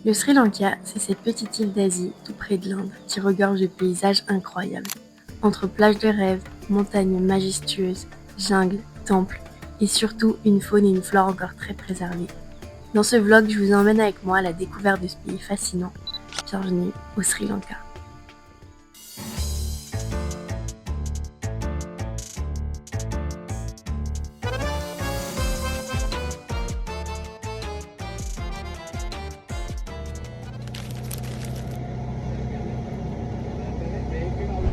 Le Sri Lanka, c'est cette petite île d'Asie, tout près de l'Inde, qui regorge de paysages incroyables. Entre plages de rêve, montagnes majestueuses, jungles, temples, et surtout une faune et une flore encore très préservées. Dans ce vlog, je vous emmène avec moi à la découverte de ce pays fascinant. Bienvenue au Sri Lanka.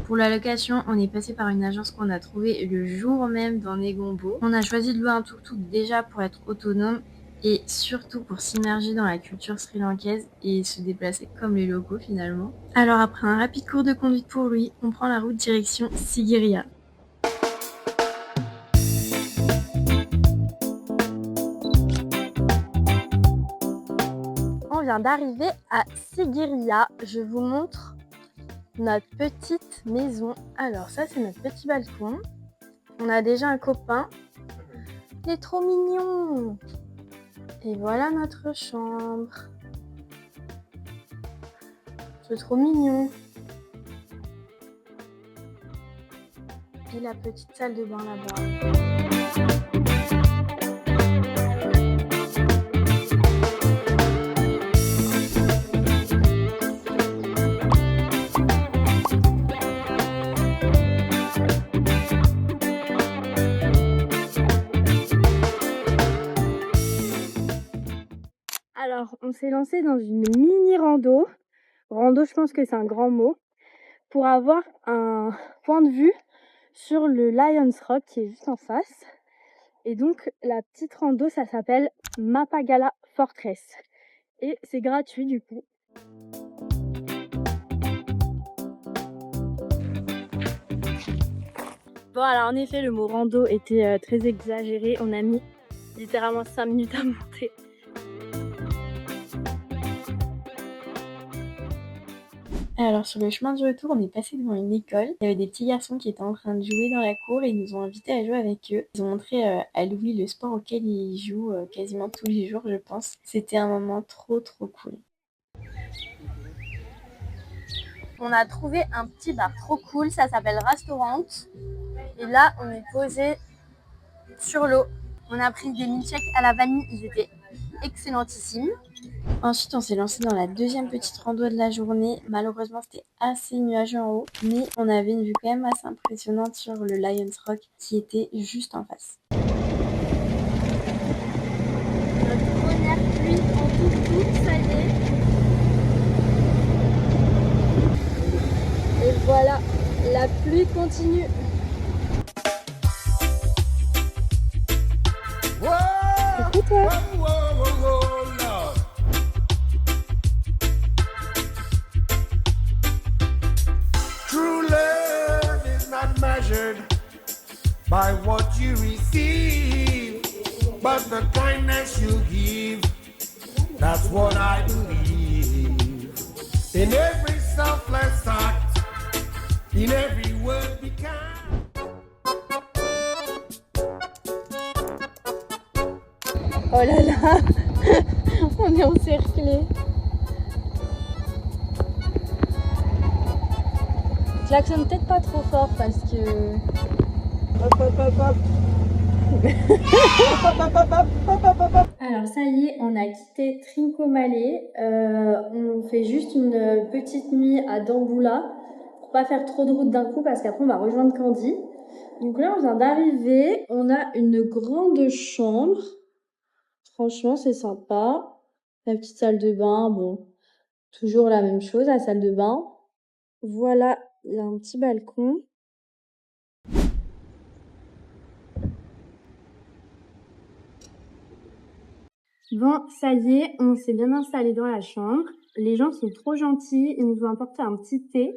Pour la location, on est passé par une agence qu'on a trouvée le jour même dans Negombo. On a choisi de louer un tuk-tuk déjà pour être autonome et surtout pour s'immerger dans la culture sri-lankaise et se déplacer comme les locaux finalement. Alors après un rapide cours de conduite pour lui, on prend la route direction Sigiriya. On vient d'arriver à Sigiriya. Je vous montre notre petite maison. Alors ça c'est notre petit balcon. On a déjà un copain. Il est trop mignon. Et voilà notre chambre. C'est trop mignon. Et la petite salle de bain là-bas. Alors, on s'est lancé dans une mini rando. Rando, je pense que c'est un grand mot. Pour avoir un point de vue sur le Lions Rock qui est juste en face. Et donc, la petite rando, ça s'appelle Mapagala Fortress. Et c'est gratuit du coup. Bon, alors en effet, le mot rando était très exagéré. On a mis littéralement 5 minutes à monter. Alors sur le chemin du retour, on est passé devant une école. Il y avait des petits garçons qui étaient en train de jouer dans la cour et ils nous ont invités à jouer avec eux. Ils ont montré à Louis le sport auquel ils jouent quasiment tous les jours, je pense. C'était un moment trop cool. On a trouvé un petit bar trop cool, ça s'appelle Restaurant. Et là, on est posé sur l'eau. On a pris des milkshakes à la vanille, ils étaient excellentissimes. Ensuite, on s'est lancé dans la deuxième petite rando de la journée. Malheureusement, c'était assez nuageux en haut, mais on avait une vue quand même assez impressionnante sur le Lions Rock qui était juste en face. Notre première pluie en tout, ça y est. Et voilà, la pluie continue. Coucou toi. By what you receive, but the kindness you give, that's what I believe. In every selfless act, in every word be kind. Oh là là, on est encerclés. Klaxonne peut-être pas trop fort parce que... Alors ça y est, on a quitté Trincomalee. On fait juste une petite nuit à Dambulla pour pas faire trop de route d'un coup parce qu'après on va rejoindre Kandy. Donc là on vient d'arriver, on a une grande chambre. Franchement c'est sympa. La petite salle de bain, bon, toujours la même chose, la salle de bain. Voilà, il y a un petit balcon. Bon, ça y est, on s'est bien installé dans la chambre. Les gens sont trop gentils, ils nous ont apporté un petit thé.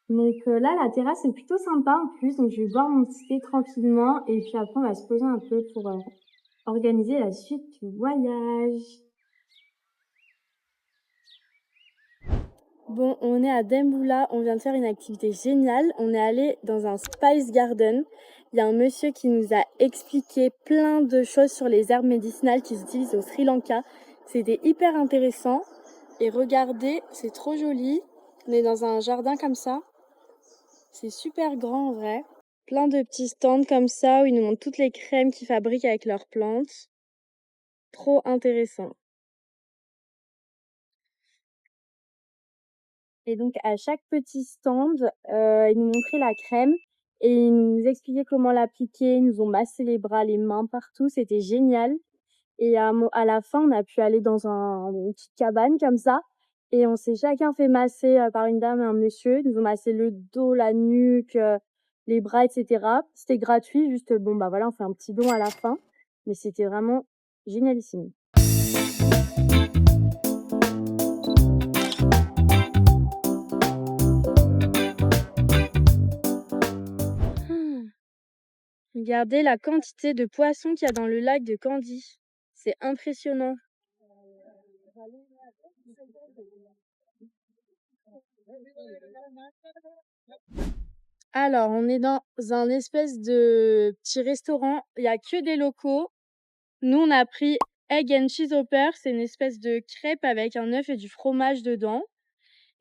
Donc là, la terrasse est plutôt sympa en plus, donc je vais boire mon petit thé tranquillement et puis après on va se poser un peu pour organiser la suite du voyage. Bon, on est à Dambulla, on vient de faire une activité géniale. On est allé dans un Spice Garden. Il y a un monsieur qui nous a expliqué plein de choses sur les herbes médicinales qui s'utilisent au Sri Lanka. C'était hyper intéressant. Et regardez, c'est trop joli. On est dans un jardin comme ça. C'est super grand en vrai. Plein de petits stands comme ça où ils nous montrent toutes les crèmes qu'ils fabriquent avec leurs plantes. Trop intéressant. Et donc à chaque petit stand, ils nous montraient la crème et ils nous expliquaient comment l'appliquer. Ils nous ont massé les bras, les mains, partout. C'était génial. Et à la fin, on a pu aller dans une petite cabane comme ça. Et on s'est chacun fait masser par une dame et un monsieur. Ils nous ont massé le dos, la nuque, les bras, etc. C'était gratuit, juste bon bah voilà, on fait un petit don à la fin. Mais c'était vraiment génialissime. Regardez la quantité de poissons qu'il y a dans le lac de Candy. C'est impressionnant. Alors, on est dans un espèce de petit restaurant. Il n'y a que des locaux. Nous, on a pris Egg and Cheese Hopper. C'est une espèce de crêpe avec un œuf et du fromage dedans.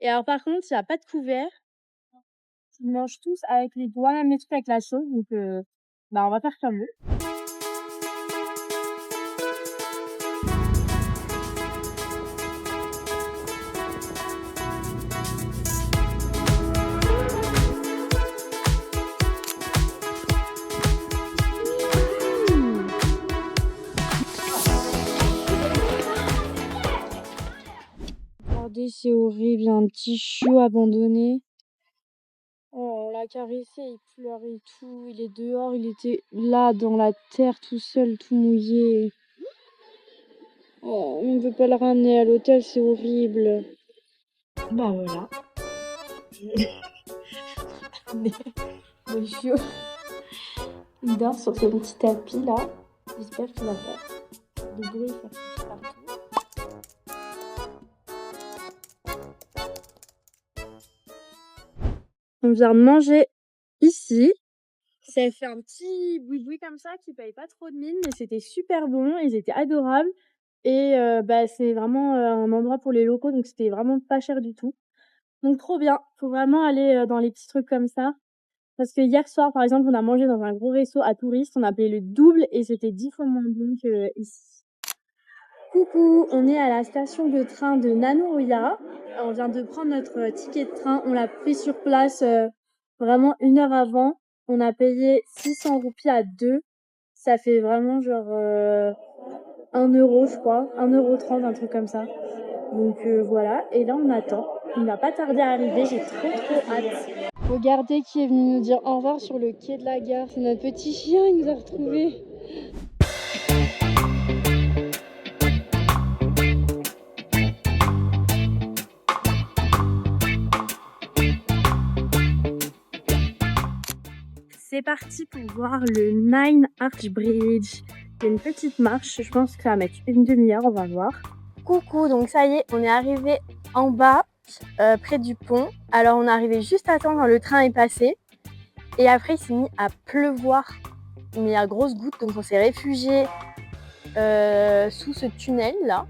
Et alors, par contre, il n'y a pas de couvert. Ils mangent tous avec les doigts, même les trucs avec la sauce. Donc, on va faire comme eux. Regardez, c'est horrible, il y a un petit chiot abandonné. Oh, on l'a caressé, il pleure et tout. Il est dehors, il était là dans la terre tout seul, tout mouillé. Oh, on ne veut pas le ramener à l'hôtel, c'est horrible. Bah voilà. Le chiot, il dort sur ce petit tapis là. J'espère qu'il va pas de bruit faire pipi partout. On vient de manger ici. Ça fait un petit boui-boui comme ça qui paye pas trop de mine, mais c'était super bon. Ils étaient adorables. Et c'est vraiment un endroit pour les locaux, donc c'était vraiment pas cher du tout. Donc trop bien. Faut vraiment aller dans les petits trucs comme ça. Parce que hier soir, par exemple, on a mangé dans un gros resto à touristes. On a payé le double et c'était 10 fois moins bon qu'ici. Coucou, on est à la station de train de Nanuya. On vient de prendre notre ticket de train. On l'a pris sur place vraiment 1 heure avant. On a payé 600 roupies à 2. Ça fait vraiment genre 1 euro, je crois. 1,30 €, un truc comme ça. Donc voilà. Et là, on attend. Il n'a pas tardé à arriver. J'ai trop hâte. Regardez qui est venu nous dire au revoir sur le quai de la gare. C'est notre petit chien, il nous a retrouvés. C'est parti pour voir le Nine Arch Bridge. C'est une petite marche, je pense que ça va mettre une demi-heure, on va voir. Coucou, donc ça y est, on est arrivé en bas, près du pont. Alors on est arrivé juste à temps quand le train est passé. Et après il s'est mis à pleuvoir, mais à grosses gouttes, donc on s'est réfugié sous ce tunnel là.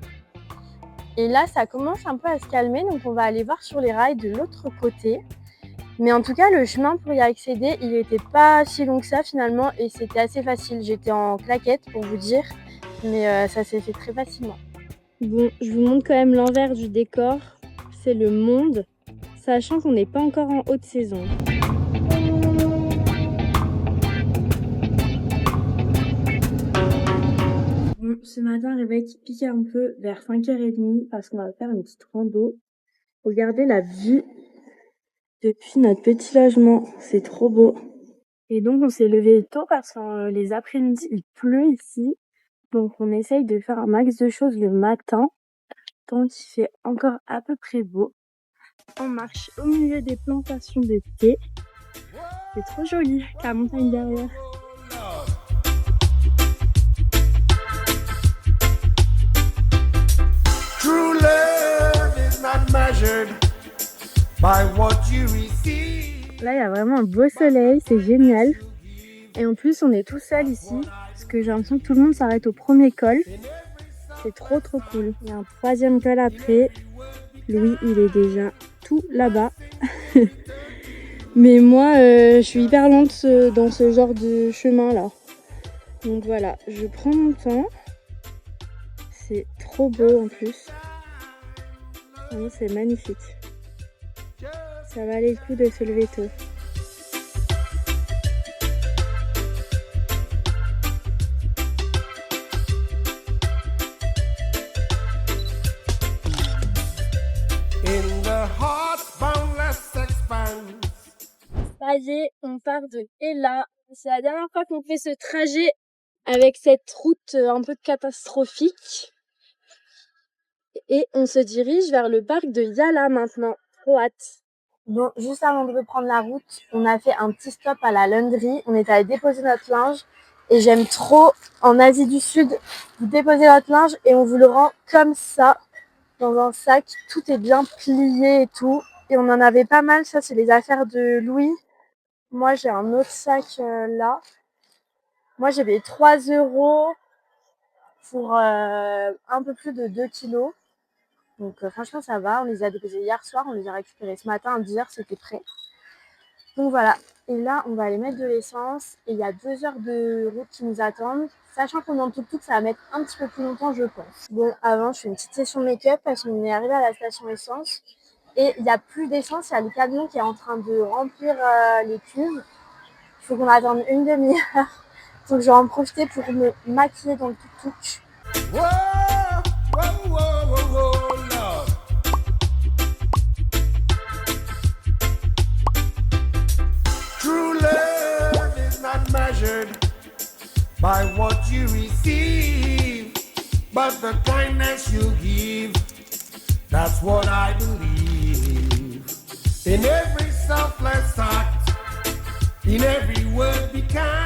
Et là ça commence un peu à se calmer, donc on va aller voir sur les rails de l'autre côté. Mais en tout cas, le chemin pour y accéder, il n'était pas si long que ça finalement et c'était assez facile. J'étais en claquette pour vous dire, mais ça s'est fait très facilement. Bon, je vous montre quand même l'envers du décor. C'est le monde, sachant qu'on n'est pas encore en haute saison. Bon, ce matin, réveil qui piquait un peu vers 5h30 parce qu'on va faire une petite rando. Regardez la vue depuis notre petit logement, c'est trop beau. Et donc on s'est levé tôt parce que les après-midi il pleut ici. Donc on essaye de faire un max de choses le matin, tant qu'il fait encore à peu près beau. On marche au milieu des plantations de thé. C'est trop joli, la montagne derrière. True love is not measured by what you receive. Là il y a vraiment un beau soleil, c'est génial. Et en plus on est tout seul ici, parce que j'ai l'impression que tout le monde s'arrête au premier col. c'est trop cool. Il y a un 3e col après. Louis, il est déjà tout là-bas. Mais moi, je suis hyper lente dans ce genre de chemin là. Donc voilà, je prends mon temps. C'est trop beau en plus. Vraiment, c'est magnifique. Ça valait le coup de se lever tôt. In the heart boundless expanse. Ça y est, on part de Ella. C'est la dernière fois qu'on fait ce trajet avec cette route un peu catastrophique. Et on se dirige vers le parc de Yala maintenant. Trop hâte. Donc, juste avant de reprendre la route, on a fait un petit stop à la launderie. On est allé déposer notre linge. Et j'aime trop, en Asie du Sud, vous déposez votre linge et on vous le rend comme ça, dans un sac. Tout est bien plié et tout. Et on en avait pas mal. Ça, c'est les affaires de Louis. Moi, j'ai un autre sac là. Moi, j'ai payé 3 € pour un peu plus de 2 kilos. Donc franchement, ça va. On les a déposés hier soir. On les a récupérés ce matin à 10h. C'était prêt. Donc voilà. Et là, on va aller mettre de l'essence. Et il y a 2 heures de route qui nous attendent. Sachant qu'on est en tuk-tuk, ça va mettre un petit peu plus longtemps, je pense. Bon, avant, je fais une petite session make-up parce qu'on est arrivé à la station essence. Et il n'y a plus d'essence. Il y a le camion qui est en train de remplir les cuves. Il faut qu'on attende une demi-heure. Donc je vais en profiter pour me maquiller dans le tuk-tuk. Whoa, whoa, whoa, whoa, whoa, love. True love is not measured by what you receive, but the kindness you give. That's what I believe. In every selfless act, in every word be kind.